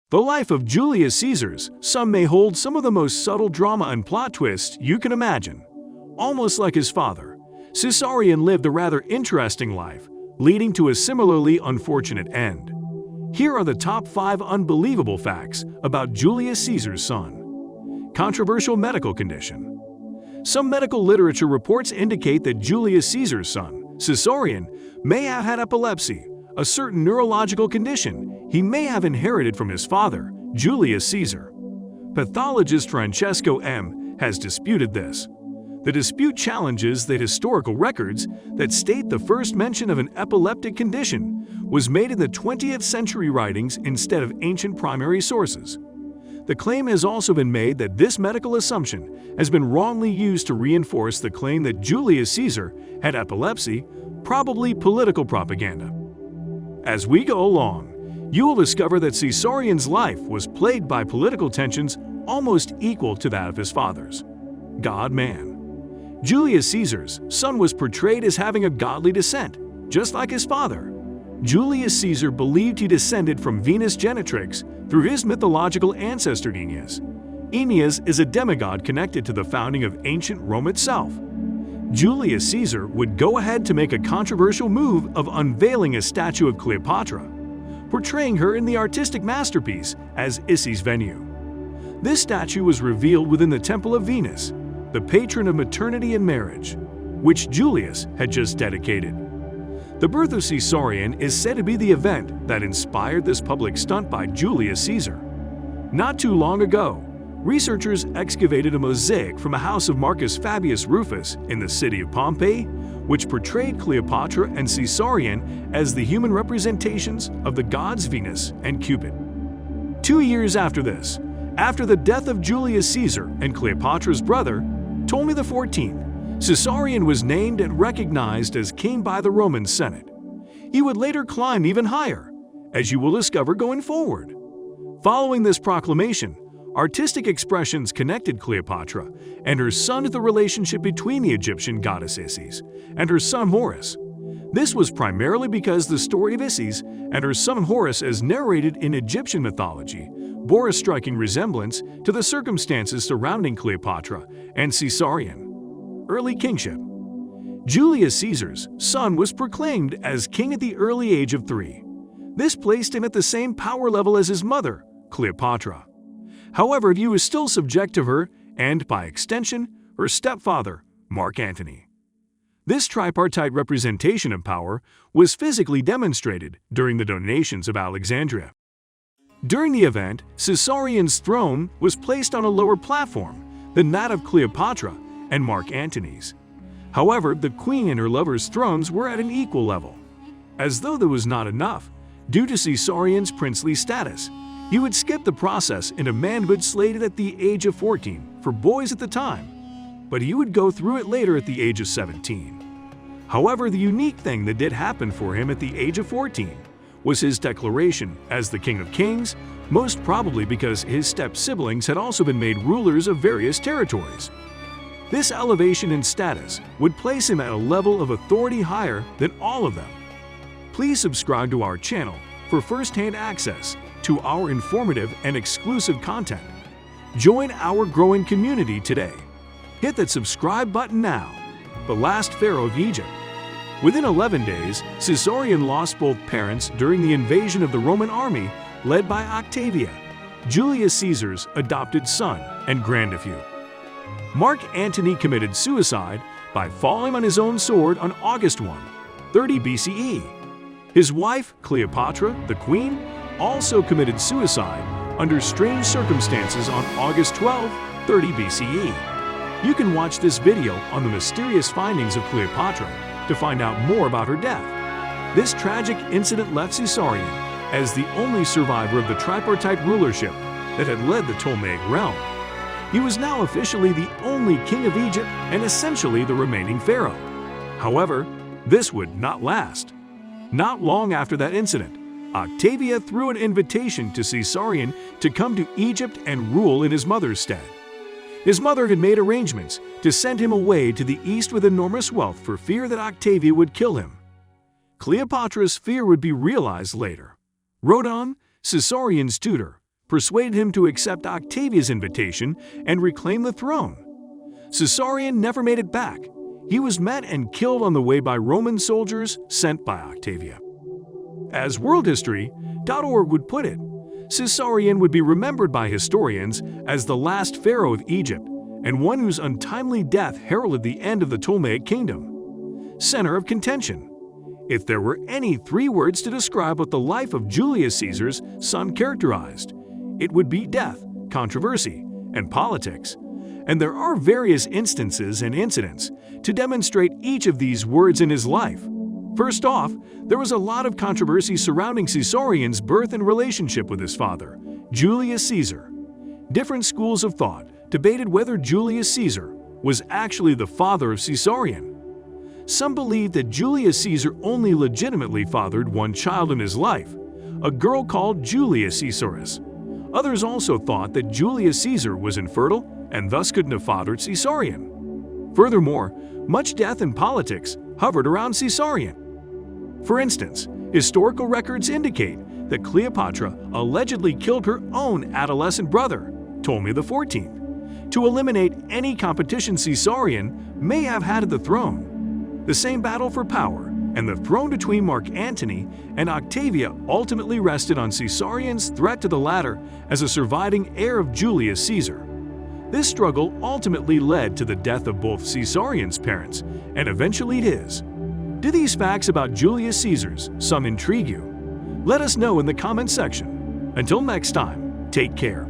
The life of Julius Caesar's son may hold some of the most subtle drama and plot twists you can imagine. Almost like his father, Caesarion lived a rather interesting life, leading to a similarly unfortunate end. Here are the top 5 unbelievable facts about Julius Caesar's son. Controversial medical condition. Some medical literature reports indicate that Julius Caesar's son, Caesarion, may have had epilepsy, a certain neurological condition he may have inherited from his father, Julius Caesar. Pathologist Francesco M. has disputed this. The dispute challenges the historical records that state the first mention of an epileptic condition was made in the 20th century writings instead of ancient primary sources. The claim has also been made that this medical assumption has been wrongly used to reinforce the claim that Julius Caesar had epilepsy, probably political propaganda. As we go along, you will discover that Caesarion's life was plagued by political tensions almost equal to that of his father's. God-man. Julius Caesar's son was portrayed as having a godly descent, just like his father. Julius Caesar believed he descended from Venus Genitrix through his mythological ancestor Aeneas. Aeneas is a demigod connected to the founding of ancient Rome itself. Julius Caesar would go ahead to make a controversial move of unveiling a statue of Cleopatra, portraying her in the artistic masterpiece as Issy's Venue. This statue was revealed within the Temple of Venus, the patron of maternity and marriage, which Julius had just dedicated. The birth of Caesarion is said to be the event that inspired this public stunt by Julius Caesar. Not too long ago, researchers excavated a mosaic from a house of Marcus Fabius Rufus in the city of Pompeii, which portrayed Cleopatra and Caesarion as the human representations of the gods Venus and Cupid. 2 years after this, after the death of Julius Caesar and Cleopatra's brother, Ptolemy XIV, Caesarion was named and recognized as king by the Roman Senate. He would later climb even higher, as you will discover going forward. Following this proclamation, artistic expressions connected Cleopatra and her son to the relationship between the Egyptian goddess Isis and her son Horus. This was primarily because the story of Isis and her son Horus, as narrated in Egyptian mythology, bore a striking resemblance to the circumstances surrounding Cleopatra and Caesarion. Early kingship. Julius Caesar's son was proclaimed as king at the early age of 3. This placed him at the same power level as his mother, Cleopatra. However, he was still subject to her and, by extension, her stepfather, Mark Antony. This tripartite representation of power was physically demonstrated during the donations of Alexandria. During the event, Caesarion's throne was placed on a lower platform than that of Cleopatra and Mark Antony's. However, the queen and her lover's thrones were at an equal level. As though that was not enough, due to Caesarion's princely status, he would skip the process into manhood slated at the age of 14 for boys at the time, but he would go through it later at the age of 17. However, the unique thing that did happen for him at the age of 14 was his declaration as the King of Kings, most probably because his step-siblings had also been made rulers of various territories. This elevation in status would place him at a level of authority higher than all of them. Please subscribe to our channel for first-hand access to our informative and exclusive content. Join our growing community today. Hit that subscribe button now. The last pharaoh of Egypt. Within 11 days, Caesarion lost both parents during the invasion of the Roman army led by Octavia, Julius Caesar's adopted son and grandnephew. Mark Antony committed suicide by falling on his own sword on August 1, 30 BCE. His wife, Cleopatra, the queen, also committed suicide under strange circumstances on August 12, 30 BCE. You can watch this video on the mysterious findings of Cleopatra to find out more about her death. This tragic incident left Caesarion as the only survivor of the tripartite rulership that had led the Ptolemaic realm. He was now officially the only king of Egypt and essentially the remaining pharaoh. However, this would not last. Not long after that incident, Octavia threw an invitation to Caesarion to come to Egypt and rule in his mother's stead. His mother had made arrangements to send him away to the east with enormous wealth for fear that Octavia would kill him. Cleopatra's fear would be realized later. Rhodon, Caesarion's tutor, persuaded him to accept Octavia's invitation and reclaim the throne. Caesarion never made it back. He was met and killed on the way by Roman soldiers sent by Octavia. As worldhistory.org would put it, Caesarion would be remembered by historians as the last pharaoh of Egypt and one whose untimely death heralded the end of the Ptolemaic kingdom. Center of contention. If there were any three words to describe what the life of Julius Caesar's son characterized, it would be death, controversy, and politics. And there are various instances and incidents to demonstrate each of these words in his life. First off, there was a lot of controversy surrounding Caesarion's birth and relationship with his father, Julius Caesar. Different schools of thought debated whether Julius Caesar was actually the father of Caesarion. Some believed that Julius Caesar only legitimately fathered one child in his life, a girl called Julius Caesar'S. Others also thought that Julius Caesar was infertile and thus couldn't have fathered Caesarion. Furthermore, much death and politics hovered around Caesarion. For instance, historical records indicate that Cleopatra allegedly killed her own adolescent brother, Ptolemy XIV, to eliminate any competition Caesarion may have had at the throne. The same battle for power and the throne between Mark Antony and Octavia ultimately rested on Caesarion's threat to the latter as a surviving heir of Julius Caesar. This struggle ultimately led to the death of both Caesarion's parents and eventually his. Do these facts about Julius Caesar's some intrigue you? Let us know in the comments section. Until next time, take care.